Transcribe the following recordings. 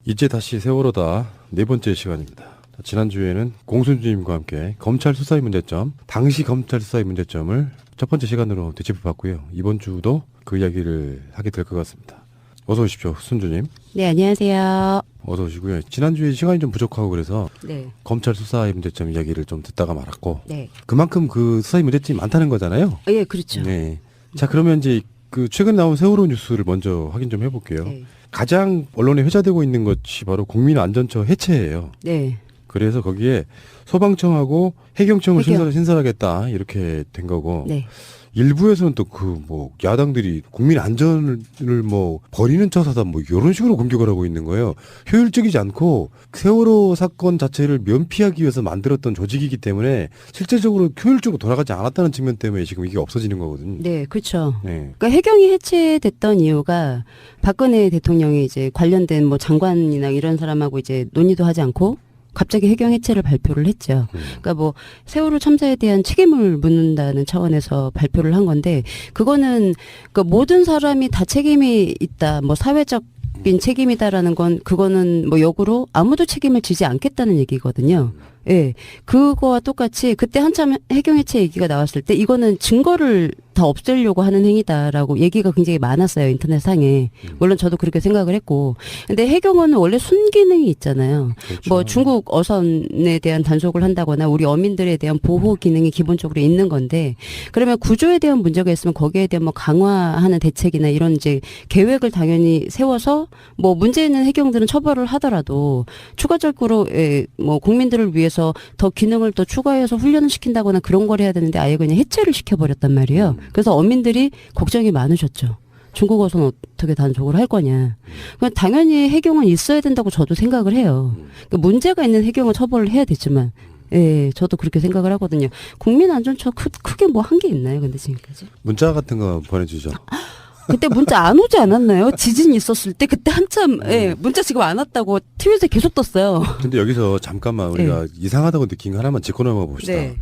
이제 다시 세월호다 네 번째 시간입니다. 지난주에는 공순주님과 함께 검찰 수사의 문제점, 당시 검찰 수사의 문제점을 첫 번째 시간으로 되짚어봤고요. 이번 주도 그 이야기를 하게 될 것 같습니다. 어서 오십시오, 순주님. 네, 안녕하세요. 어서 오시고요. 지난주에 시간이 좀 부족하고 그래서 네. 검찰 수사의 문제점 이야기를 좀 듣다가 말았고 네. 그만큼 그 수사의 문제점이 많다는 거잖아요. 예, 그렇죠. 네. 자, 그러면 이제 그 최근 나온 세월호 뉴스를 먼저 확인 좀 해볼게요. 네. 가장 언론에 회자되고 있는 것이 바로 국민안전처 해체예요. 네. 그래서 거기에 소방청하고 해경청을 해경. 신설하겠다 이렇게 된 거고 네. 일부에서는 또 그 뭐 야당들이 국민 안전을 뭐 버리는 처사다 뭐 이런 식으로 공격을 하고 있는 거예요. 효율적이지 않고 세월호 사건 자체를 면피하기 위해서 만들었던 조직이기 때문에 실제적으로 효율적으로 돌아가지 않았다는 측면 때문에 지금 이게 없어지는 거거든요. 네, 그렇죠. 네. 그러니까 해경이 해체됐던 이유가 박근혜 대통령이 이제 관련된 뭐 장관이나 이런 사람하고 이제 논의도 하지 않고 갑자기 해경 해체를 발표를 했죠. 그러니까 뭐 세월호 참사에 대한 책임을 묻는다는 차원에서 발표를 한 건데 그거는 그러니까 모든 사람이 다 책임이 있다. 뭐 사회적인 책임이다라는 건 그거는 뭐 역으로 아무도 책임을 지지 않겠다는 얘기거든요. 예. 그거와 똑같이 그때 한참 해경 해체 얘기가 나왔을 때 이거는 증거를 다 없애려고 하는 행위다라고 얘기가 굉장히 많았어요. 인터넷상에. 물론 저도 그렇게 생각을 했고. 근데 해경은 원래 순기능이 있잖아요. 그렇죠. 뭐 중국 어선에 대한 단속을 한다거나 우리 어민들에 대한 보호 기능이 기본적으로 있는 건데 그러면 구조에 대한 문제가 있으면 거기에 대한 뭐 강화하는 대책이나 이런 이제 계획을 당연히 세워서 뭐 문제 있는 해경들은 처벌을 하더라도 추가적으로 뭐 국민들을 위해서 더 기능을 더 추가해서 훈련을 시킨다거나 그런 걸 해야 되는데 아예 그냥 해체를 시켜버렸단 말이에요. 그래서 어민들이 걱정이 많으셨죠. 중국 어선 어떻게 단속을 할 거냐. 그냥 당연히 해경은 있어야 된다고 저도 생각을 해요. 그러니까 문제가 있는 해경은 처벌을 해야 되지만 예, 저도 그렇게 생각을 하거든요. 국민안전처 크게 뭐 한 게 있나요? 근데 지금까지? 문자 같은 거 보내주죠. 그때 문자 안 오지 않았나요? 지진 있었을 때 그때 한참 예, 문자 지금 안 왔다고 TV에서 계속 떴어요. 근데 여기서 잠깐만 우리가 이상하다고 느낀 거 하나만 짚고 넘어가 봅시다. 네.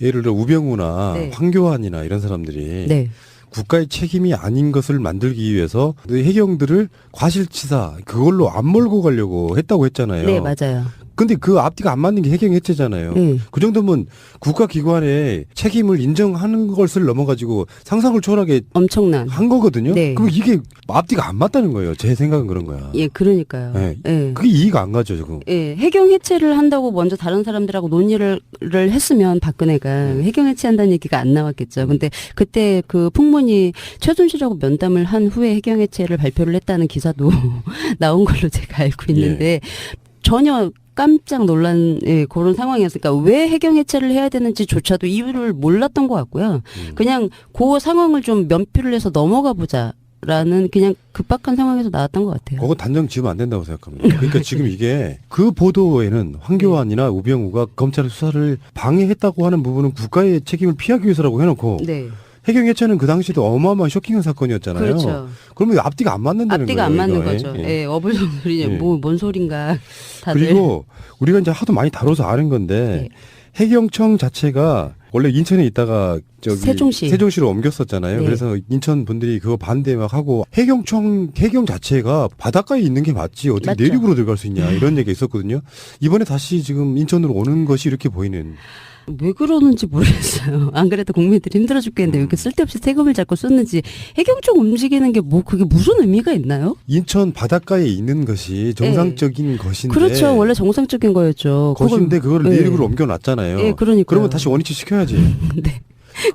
예를 들어 우병우나 네. 황교안이나 이런 사람들이 네. 국가의 책임이 아닌 것을 만들기 위해서 해경들을 과실치사 그걸로 안 몰고 가려고 했다고 했잖아요. 네, 맞아요. 근데 그 앞뒤가 안 맞는 게 해경 해체잖아요. 네. 그 정도면 국가기관의 책임을 인정하는 것을 넘어가지고 상상을 초월하게 엄청난. 한 거거든요. 네. 그럼 이게 앞뒤가 안 맞다는 거예요. 제 생각은 그런 거야. 예, 그러니까요. 네. 예. 그게 이해가 안 가죠, 지금. 예, 해경 해체를 한다고 먼저 다른 사람들하고 논의를 했으면 박근혜가 해경 해체한다는 얘기가 안 나왔겠죠. 근데 그때 그 풍문이 최순실하고 면담을 한 후에 해경 해체를 발표를 했다는 기사도 나온 걸로 제가 알고 있는데 전혀 깜짝 놀란 그런 상황이었으니까 왜 해경 해체를 해야 되는지조차도 이유를 몰랐던 것 같고요. 그냥 그 상황을 좀 면피를 해서 넘어가 보자라는 그냥 급박한 상황에서 나왔던 것 같아요. 그거 단정 지으면 안 된다고 생각합니다. 그러니까 지금 이게 그 보도에는 황교안이나 우병우가 검찰의 수사를 방해했다고 하는 부분은 국가의 책임을 피하기 위해서라고 해놓고 네. 해경 해체는 그 당시도 어마어마한 쇼킹한 사건이었잖아요. 그렇죠. 그러면 앞뒤가 안 맞는다는 앞뒤가 거예요. 안 맞는 이거. 거죠. 예. 예, 어불성설이 예. 뭔 소린가 다들. 그리고 우리가 이제 하도 많이 다뤄서 아는 건데 해경청 자체가 원래 인천에 있다가 저기 세종시로 옮겼었잖아요. 네. 그래서 인천 분들이 그거 반대 막 하고 해경 자체가 바닷가에 있는 게 맞지 어떻게 맞죠. 내륙으로 들어갈 수 있냐 이런 얘기가 있었거든요. 이번에 다시 지금 인천으로 오는 것이 이렇게 보이는. 왜 그러는지 모르겠어요. 안 그래도 국민들이 힘들어 죽겠는데 왜 이렇게 쓸데없이 세금을 자꾸 썼는지 해경 쪽 움직이는 게 뭐 그게 무슨 의미가 있나요? 인천 바닷가에 있는 것이 정상적인 것인데. 그렇죠. 원래 정상적인 거였죠. 것인데 그거를 네. 내륙으로 옮겨놨잖아요. 예, 그러니까요. 그러면 다시 원위치 시켜야지. 네.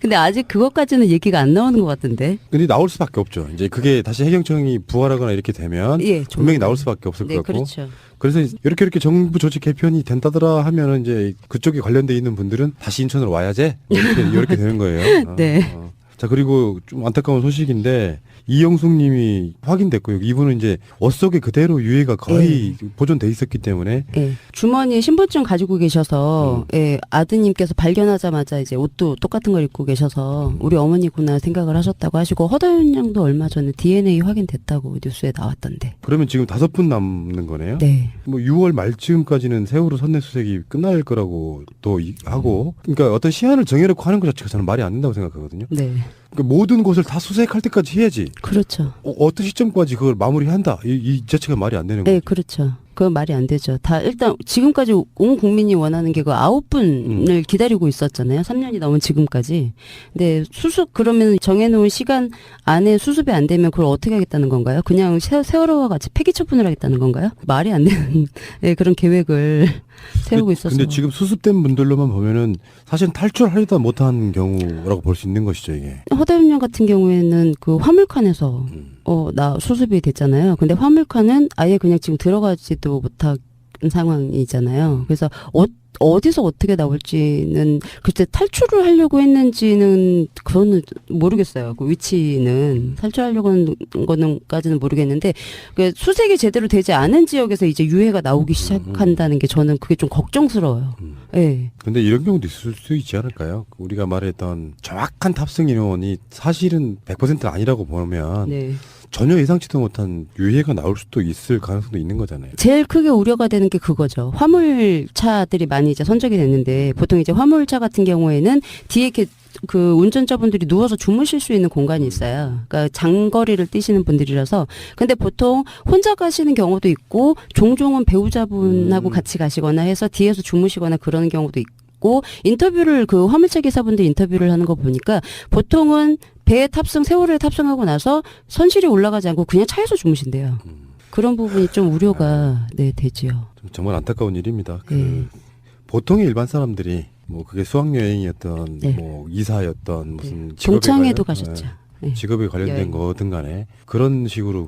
근데 아직 그것까지는 얘기가 안 나오는 것 같은데. 근데 나올 수밖에 없죠. 이제 그게 다시 해경청이 부활하거나 이렇게 되면 예, 분명히 나올 수밖에 없을 네, 것 같고. 그렇죠. 그래서 이렇게 정부 조직 개편이 된다더라 하면은 이제 그쪽에 관련돼 있는 분들은 다시 인천으로 와야지 이렇게 되는 거예요. 네. 자, 그리고 좀 안타까운 소식인데 이영숙 님이 확인됐고요. 이분은 이제 옷 속에 그대로 유해가 거의 보존돼 있었기 때문에 예. 주머니에 신분증 가지고 계셔서 예, 아드님께서 발견하자마자 이제 옷도 똑같은 걸 입고 계셔서 우리 어머니구나 생각을 하셨다고 하시고 허다윤 양도 얼마 전에 DNA 확인됐다고 뉴스에 나왔던데. 그러면 지금 5분 남는 거네요. 네. 뭐 6월 말쯤까지는 세월호 선내수색이 끝날 거라고 또 하고 그러니까 어떤 시한을 정해놓고 하는 것 자체가 저는 말이 안 된다고 생각하거든요. 네. 그러니까 모든 것을 다 수색할 때까지 해야지. 그렇죠. 어떤 시점까지 그걸 마무리한다. 이 자체가 말이 안 되는 거죠. 네, 그렇죠. 그건 말이 안 되죠. 다 일단 지금까지 온 국민이 원하는 게 그 9분을 기다리고 있었잖아요. 3년이 넘은 지금까지. 근데 수습 그러면 정해놓은 시간 안에 수습이 안 되면 그걸 어떻게 하겠다는 건가요? 그냥 세월호와 같이 폐기 처분을 하겠다는 건가요? 말이 안 되는 네, 그런 계획을 세우고 있어서. 근데 지금 수습된 분들로만 보면은 사실 탈출하려다 못한 경우라고 볼 수 있는 것이죠, 이게. 허대문령 같은 경우에는 그 화물칸에서 나 수습이 됐잖아요. 근데 화물칸은 아예 그냥 지금 들어가지도 못한 상황이잖아요. 그래서 어디서 어떻게 나올지는 그때 탈출을 하려고 했는지는 그거는 모르겠어요. 그 위치는 탈출하려고 하는 거는까지는 모르겠는데 그 수색이 제대로 되지 않은 지역에서 이제 유해가 나오기 시작한다는 게 저는 그게 좀 걱정스러워요. 네. 근데 이런 경우도 있을 수 있지 않을까요? 우리가 말했던 정확한 탑승 인원이 사실은 100% 아니라고 보면 네. 전혀 예상치도 못한 유해가 나올 수도 있을 가능성도 있는 거잖아요. 제일 크게 우려가 되는 게 그거죠. 화물차들이 많이 이제 선적이 됐는데 보통 이제 화물차 같은 경우에는 뒤에 이렇게 그 운전자분들이 누워서 주무실 수 있는 공간이 있어요. 그러니까 장거리를 뛰시는 분들이라서. 근데 보통 혼자 가시는 경우도 있고 종종은 배우자분하고 같이 가시거나 해서 뒤에서 주무시거나 그러는 경우도 있고 인터뷰를 그 화물차 기사분들 인터뷰를 하는 거 보니까 보통은 배에 세월호에 탑승하고 나서 선실이 올라가지 않고 그냥 차에서 주무신대요. 그런 부분이 좀 우려가 네, 되지요. 정말 안타까운 일입니다. 네. 보통의 일반 사람들이 뭐 그게 수학여행이었던 네. 뭐 이사였던 무슨 네. 직업에 동창회도 관련- 가셨죠. 네. 직업에 관련된 여행. 거든 간에 그런 식으로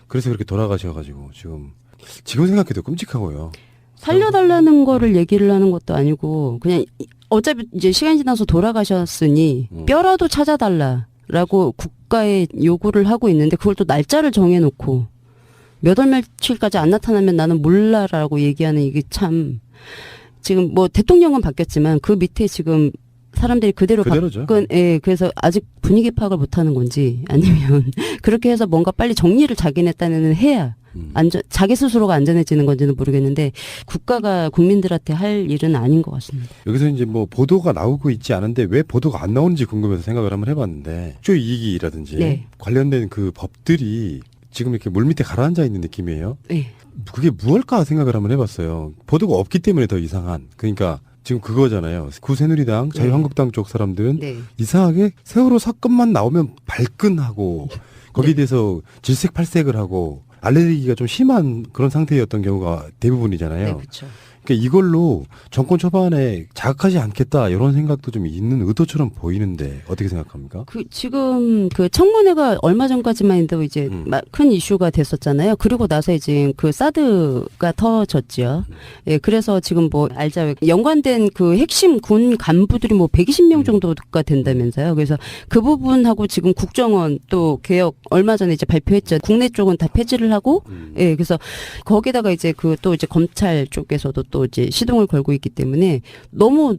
그래서 그렇게 돌아가셔가지고 지금 생각해도 끔찍하고요. 살려달라는 거를 얘기를 하는 것도 아니고 그냥 어차피 이제 시간이 지나서 돌아가셨으니 뼈라도 찾아달라라고 국가에 요구를 하고 있는데 그걸 또 날짜를 정해놓고 몇 월 며칠까지 안 나타나면 나는 몰라라고 얘기하는 이게 참 지금 뭐 대통령은 바뀌었지만 그 밑에 지금 사람들이 그대로죠. 그래서 아직 분위기 파악을 못하는 건지 아니면 그렇게 해서 뭔가 빨리 정리를 자기네 딴에는 해야 자기 스스로가 안전해지는 건지는 모르겠는데 국가가 국민들한테 할 일은 아닌 것 같습니다. 여기서 이제 뭐 보도가 나오고 있지 않은데 왜 보도가 안 나오는지 궁금해서 생각을 한번 해봤는데 주 이익이라든지 네. 관련된 그 법들이 지금 이렇게 물밑에 가라앉아 있는 느낌이에요. 네. 그게 무엇일까 생각을 한번 해봤어요. 보도가 없기 때문에 더 이상한. 그러니까 지금 그거잖아요. 구새누리당, 자유한국당 쪽 사람들은 네. 이상하게 세월호 사건만 나오면 발끈하고 거기에 대해서 질색팔색을 하고 알레르기가 좀 심한 그런 상태였던 경우가 대부분이잖아요. 네, 그렇죠. 그러니까 이걸로 정권 초반에 자극하지 않겠다 이런 생각도 좀 있는 의도처럼 보이는데 어떻게 생각합니까? 지금 그 청문회가 얼마 전까지만 해도 이제 큰 이슈가 됐었잖아요. 그리고 나서 이제 그 사드가 터졌죠. 예, 그래서 지금 뭐 알자회 연관된 그 핵심 군 간부들이 뭐 120명 정도가 된다면서요. 그래서 그 부분하고 지금 국정원 또 개혁 얼마 전에 이제 발표했죠. 국내 쪽은 다 폐지를 하고, 예, 그래서 거기다가 이제 그 또 이제 검찰 쪽에서도 또 이제 시동을 걸고 있기 때문에 너무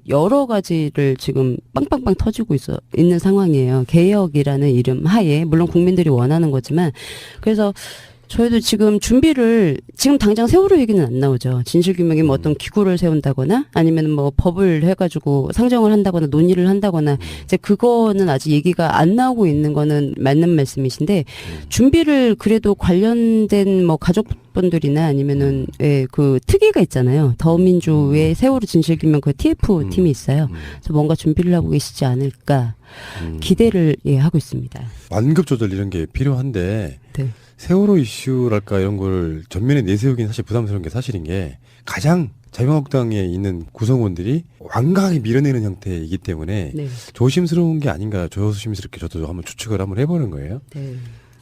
여러 가지를 지금 빵빵빵 터지고 있는 상황이에요. 개혁이라는 이름 하에 물론 국민들이 원하는 거지만 그래서 저희도 지금 준비를 지금 당장 세월호 얘기는 안 나오죠. 진실규명에 뭐 어떤 기구를 세운다거나 아니면 뭐 법을 해가지고 상정을 한다거나 논의를 한다거나 이제 그거는 아직 얘기가 안 나오고 있는 거는 맞는 말씀이신데 준비를 그래도 관련된 뭐 가족분들이나 아니면은 그 특위가 있잖아요. 더민주의 세월호 진실규명 그 TF 팀이 있어요. 그래서 뭔가 준비를 하고 계시지 않을까 기대를 하고 있습니다. 완급 조절 이런 게 필요한데. 네. 세월호 이슈랄까 이런 걸 전면에 내세우기는 사실 부담스러운 게 사실인 게 가장 자유한국당에 있는 구성원들이 완강하게 밀어내는 형태이기 때문에 네. 조심스러운 게 아닌가 조심스럽게 저도 한번 추측을 한번 해보는 거예요. 네.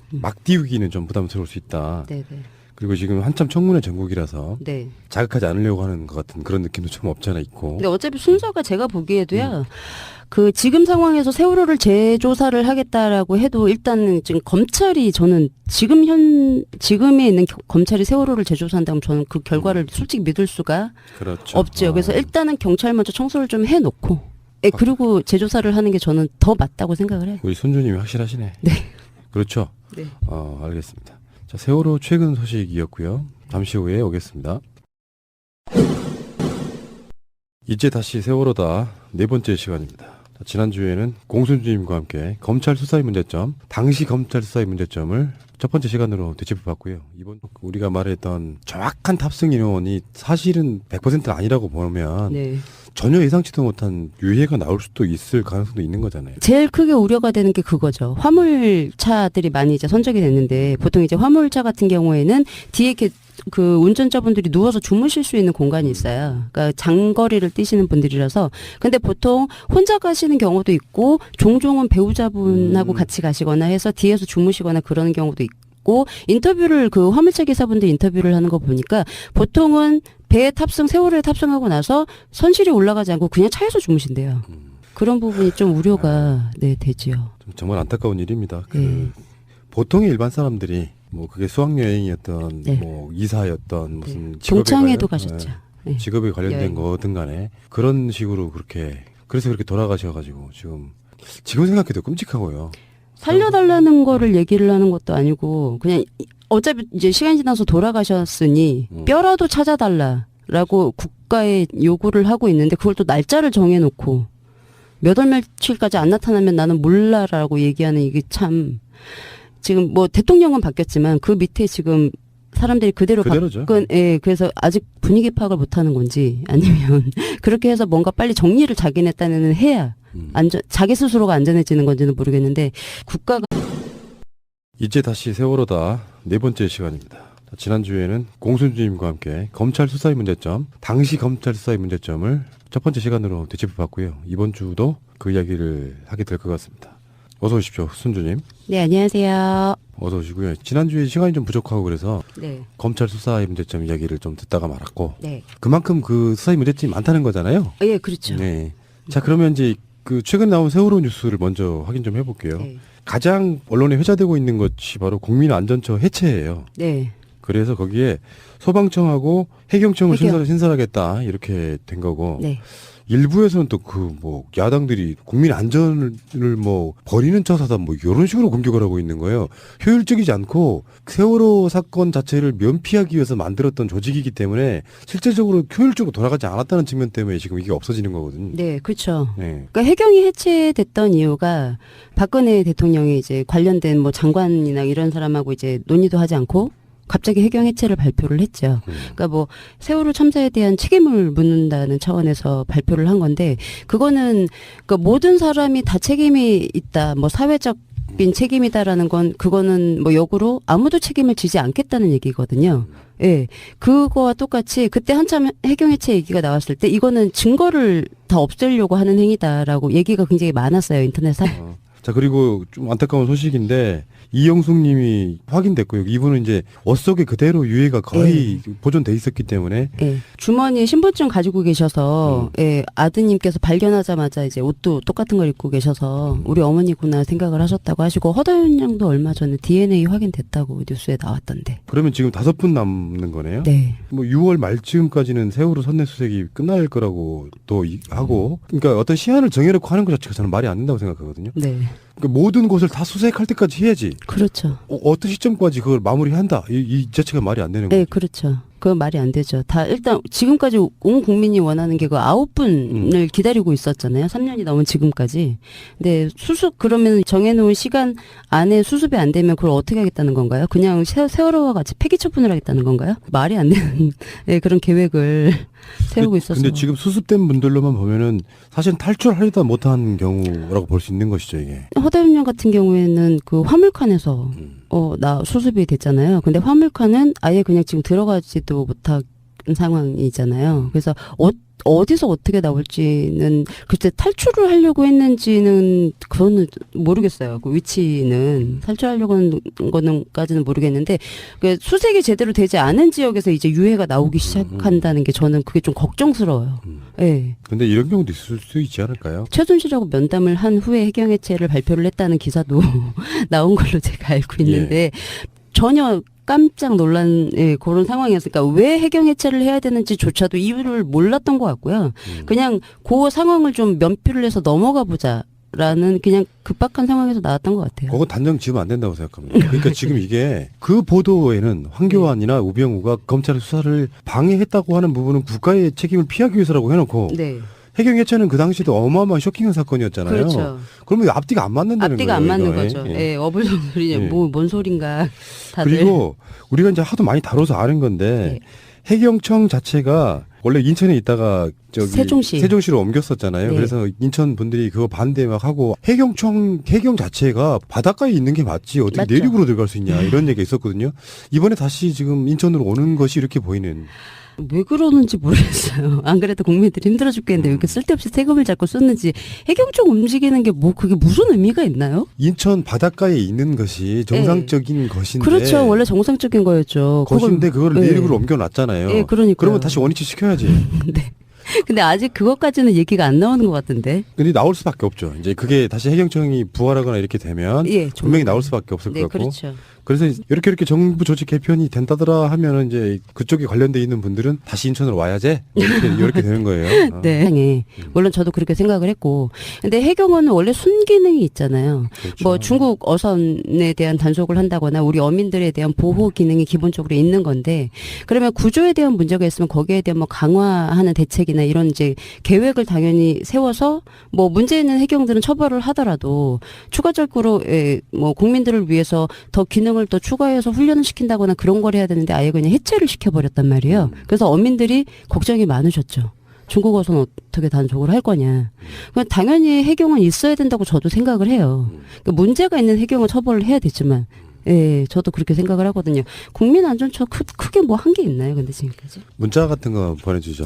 막 띄우기는 좀 부담스러울 수 있다. 네. 네. 그리고 지금 한참 청문회 전국이라서 네. 자극하지 않으려고 하는 것 같은 그런 느낌도 좀 없잖아 있고. 근데 어차피 순서가 제가 보기에도요. 그 지금 상황에서 세월호를 재조사를 하겠다라고 해도 일단은 지금 검찰이 저는 지금에 있는 검찰이 세월호를 재조사한다면 저는 그 결과를 솔직히 믿을 수가 그렇죠. 없죠. 그래서 일단은 경찰 먼저 청소를 좀 해놓고 그리고 재조사를 하는 게 저는 더 맞다고 생각을 해요. 우리 손주님이 확실하시네. 네. 그렇죠. 네. 알겠습니다. 자, 세월호 최근 소식이었고요. 잠시 후에 오겠습니다. 이제 다시 세월호다 네 번째 시간입니다. 지난주에는 공순주님과 함께 검찰 수사의 문제점, 당시 검찰 수사의 문제점을 첫 번째 시간으로 되짚어봤고요. 이번 우리가 말했던 정확한 탑승 인원이 사실은 100%는 아니라고 보면 네. 전혀 예상치도 못한 유해가 나올 수도 있을 가능성도 있는 거잖아요. 제일 크게 우려가 되는 게 그거죠. 화물차들이 많이 이제 선적이 됐는데 보통 이제 화물차 같은 경우에는 뒤에 이렇게 그 운전자분들이 누워서 주무실 수 있는 공간이 있어요. 그러니까 장거리를 뛰시는 분들이라서. 근데 보통 혼자 가시는 경우도 있고 종종은 배우자분하고 같이 가시거나 해서 뒤에서 주무시거나 그러는 경우도 있고 인터뷰를 그 화물차 기사분들 인터뷰를 하는 거 보니까 보통은 배에 탑승 세월호에 탑승하고 나서 선실이 올라가지 않고 그냥 차에서 주무신대요. 그런 부분이 좀 우려가 네, 되지요. 정말 안타까운 일입니다. 네. 보통의 일반 사람들이 뭐 그게 수학여행이었던 네. 뭐 이사였던 무슨 직업에 동창회도 관련- 가셨죠. 네. 직업에 관련된 여행. 거든 간에 그런 식으로 그래서 그렇게 돌아가셔가지고 지금 생각해도 끔찍하고요. 살려달라는 거를 얘기를 하는 것도 아니고 그냥 어차피 이제 시간이 지나서 돌아가셨으니 뼈라도 찾아달라라고 국가에 요구를 하고 있는데 그걸 또 날짜를 정해놓고 몇 월 며칠까지 안 나타나면 나는 몰라라고 얘기하는 이게 참 지금 뭐 대통령은 바뀌었지만 그 밑에 지금 사람들이 그대로죠. 예, 그래서 아직 분위기 파악을 못하는 건지 아니면 그렇게 해서 뭔가 빨리 정리를 자기네 딴에는 해야 자기 스스로가 안전해지는 건지는 모르겠는데 국가가 이제 다시 세월호다 네 번째 시간입니다. 지난주에는 공순주님과 함께 검찰 수사의 문제점, 당시 검찰 수사의 문제점을 첫 번째 시간으로 되짚어봤고요. 이번 주도 그 이야기를 하게 될 것 같습니다. 어서 오십시오, 순주님. 네, 안녕하세요. 어서 오시고요. 지난주에 시간이 좀 부족하고 그래서 네. 검찰 수사의 문제점 이야기를 좀 듣다가 말았고 네. 그만큼 그 수사의 문제점이 많다는 거잖아요. 예, 그렇죠. 네. 자, 그러면 이제 그 최근 나온 세월호 뉴스를 먼저 확인 좀 해볼게요. 네. 가장 언론에 회자되고 있는 것이 바로 국민안전처 해체예요. 네. 그래서 거기에 소방청하고 해경청을 해경. 신설하겠다 이렇게 된 거고 네. 일부에서는 또 그 뭐 야당들이 국민 안전을 뭐 버리는 처사다 뭐 이런 식으로 공격을 하고 있는 거예요. 효율적이지 않고 세월호 사건 자체를 면피하기 위해서 만들었던 조직이기 때문에 실제적으로 효율적으로 돌아가지 않았다는 측면 때문에 지금 이게 없어지는 거거든요. 네, 그렇죠. 네. 그러니까 해경이 해체됐던 이유가 박근혜 대통령이 이제 관련된 뭐 장관이나 이런 사람하고 이제 논의도 하지 않고 갑자기 해경 해체를 발표를 했죠. 그러니까 뭐 세월호 참사에 대한 책임을 묻는다는 차원에서 발표를 한 건데 그거는 그러니까 모든 사람이 다 책임이 있다. 뭐 사회적인 책임이다라는 건 그거는 뭐 역으로 아무도 책임을 지지 않겠다는 얘기거든요. 예. 그거와 똑같이 그때 한참 해경 해체 얘기가 나왔을 때 이거는 증거를 다 없애려고 하는 행위다라고 얘기가 굉장히 많았어요. 인터넷에. 자, 그리고 좀 안타까운 소식인데 이영숙 님이 확인됐고요. 이분은 이제 옷 속에 그대로 유해가 거의 보존돼 있었기 때문에 예. 주머니에 신분증 가지고 계셔서 예, 아드님께서 발견하자마자 이제 옷도 똑같은 걸 입고 계셔서 우리 어머니구나 생각을 하셨다고 하시고 허다윤 양도 얼마 전에 DNA 확인됐다고 뉴스에 나왔던데. 그러면 지금 5분 남는 거네요. 네. 뭐 6월 말쯤까지는 세월호 선내수색이 끝날 거라고 또 하고 그러니까 어떤 시한을 정해놓고 하는 것 자체가 저는 말이 안 된다고 생각하거든요. 네. 그러니까 모든 곳을 다 수색할 때까지 해야지. 그렇죠. 어떤 시점까지 그걸 마무리한다. 이 자체가 말이 안 되는 거예요. 네, 그렇죠. 그건 말이 안 되죠. 다 일단 지금까지 온 국민이 원하는 게 그 9분을 기다리고 있었잖아요. 3년이 넘은 지금까지. 근데 수습 그러면 정해놓은 시간 안에 수습이 안 되면 그걸 어떻게 하겠다는 건가요? 그냥 세월호와 같이 폐기 처분을 하겠다는 건가요? 말이 안 되는 네, 그런 계획을 세우고 있어서. 근데 지금 수습된 분들로만 보면은 사실 탈출하려다 못한 경우라고 볼 수 있는 것이죠, 이게. 허다윤 같은 경우에는 그 화물칸에서 나 수습이 됐잖아요. 근데 화물칸은 아예 그냥 지금 들어가지도 못한 상황이잖아요. 그래서 어디서 어떻게 나올지는 글쎄 탈출을 하려고 했는지는 그거는 모르겠어요. 그 위치는 탈출하려고 하는 거는까지는 모르겠는데 그 수색이 제대로 되지 않은 지역에서 이제 유해가 나오기 시작한다는 게 저는 그게 좀 걱정스러워요. 예. 근데 이런 경우도 있을 수 있지 않을까요? 최순실하고 면담을 한 후에 해경 해체를 발표를 했다는 기사도 나온 걸로 제가 알고 있는데 전혀 깜짝 놀란 그런 상황이었으니까 왜 해경 해체를 해야 되는지조차도 이유를 몰랐던 것 같고요. 그냥 그 상황을 좀 면피를 해서 넘어가 보자라는 그냥 급박한 상황에서 나왔던 것 같아요. 그거 단정 지으면 안 된다고 생각합니다. 그러니까 지금 이게 그 보도에는 황교안이나 우병우가 검찰의 수사를 방해했다고 하는 부분은 국가의 책임을 피하기 위해서라고 해놓고 네. 해경 해체는 그 당시도 어마어마한 쇼킹한 사건이었잖아요. 그렇죠. 그러면 앞뒤가 안 맞는다는 앞뒤가 거예요. 안 맞는 이거에. 거죠. 예. 예, 어불성설이 예. 뭔 소린가 다들. 그리고 우리가 이제 하도 많이 다뤄서 아는 건데 해경청 자체가 원래 인천에 있다가 저기 세종시로 옮겼었잖아요. 네. 그래서 인천 분들이 그거 반대 막 하고 해경 자체가 바닷가에 있는 게 맞지 어떻게 맞죠. 내륙으로 들어갈 수 있냐 이런 얘기가 있었거든요. 이번에 다시 지금 인천으로 오는 것이 이렇게 보이는. 왜 그러는지 모르겠어요. 안 그래도 국민들이 힘들어 죽겠는데 왜 이렇게 쓸데없이 세금을 자꾸 쏟는지. 해경 쪽 움직이는 게 뭐 그게 무슨 의미가 있나요? 인천 바닷가에 있는 것이 정상적인 것인데. 그렇죠. 원래 정상적인 거였죠. 것인데 그거를 네. 내륙으로 옮겨놨잖아요. 예, 그러니까요. 그러면 다시 원위치 시켜야지. 네. 근데 아직 그것까지는 얘기가 안 나오는 것 같은데. 근데 나올 수밖에 없죠. 이제 그게 다시 해경청이 부활하거나 이렇게 되면 예, 분명히 나올 수밖에 없을 네, 것 같고. 그렇죠. 그래서 이렇게 정부 조직 개편이 된다더라 하면은 이제 그쪽에 관련돼 있는 분들은 다시 인천으로 와야지 이렇게 되는 거예요. 어. 네. 물론 저도 그렇게 생각을 했고. 근데 해경은 원래 순기능이 있잖아요. 그렇죠. 뭐 중국 어선에 대한 단속을 한다거나 우리 어민들에 대한 보호 기능이 기본적으로 있는 건데, 그러면 구조에 대한 문제가 있으면 거기에 대한 뭐 강화하는 대책이나 이런 이제 계획을 당연히 세워서 뭐 문제 있는 해경들은 처벌을 하더라도 추가적으로 뭐 국민들을 위해서 더 기능을 또 추가해서 훈련을 시킨다거나 그런 걸 해야 되는데 아예 그냥 해체를 시켜버렸단 말이에요. 그래서 어민들이 걱정이 많으셨죠. 중국 어선 어떻게 단속을 할 거냐. 당연히 해경은 있어야 된다고 저도 생각을 해요. 그러니까 문제가 있는 해경은 처벌을 해야 되지만, 예, 저도 그렇게 생각을 하거든요. 국민안전처 크게 뭐 한 게 있나요, 근데 지금까지? 문자 같은 거 보내주죠.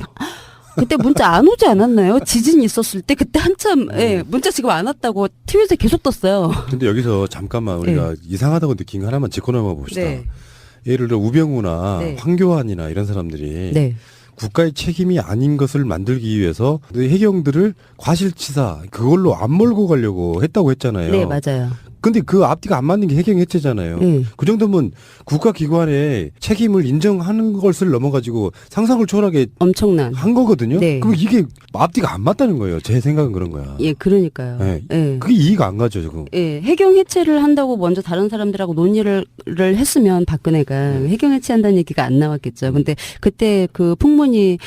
그때 문자 안 오지 않았나요? 지진이 있었을 때 그때 한참 예, 문자 지금 안 왔다고 TV에서 계속 떴어요. 근데 여기서 잠깐만 우리가 이상하다고 느낀 거 하나만 짚고 넘어가 봅시다. 네. 예를 들어 우병우나 네. 황교안이나 이런 사람들이 네. 국가의 책임이 아닌 것을 만들기 위해서 해경들을 과실치사 그걸로 안 몰고 가려고 했다고 했잖아요. 네, 맞아요. 근데 그 앞뒤가 안 맞는 게 해경 해체잖아요. 네. 그 정도면 국가기관의 책임을 인정하는 것을 넘어가지고 상상을 초월하게 엄청난. 한 거거든요. 네. 그럼 이게 앞뒤가 안 맞다는 거예요. 제 생각은 그런 거야. 예, 그러니까요. 네. 예. 그게 이해가 안 가죠, 지금. 예, 해경 해체를 한다고 먼저 다른 사람들하고 논의를 했으면 박근혜가 해경 해체한다는 얘기가 안 나왔겠죠. 근데 그때 그 풍문이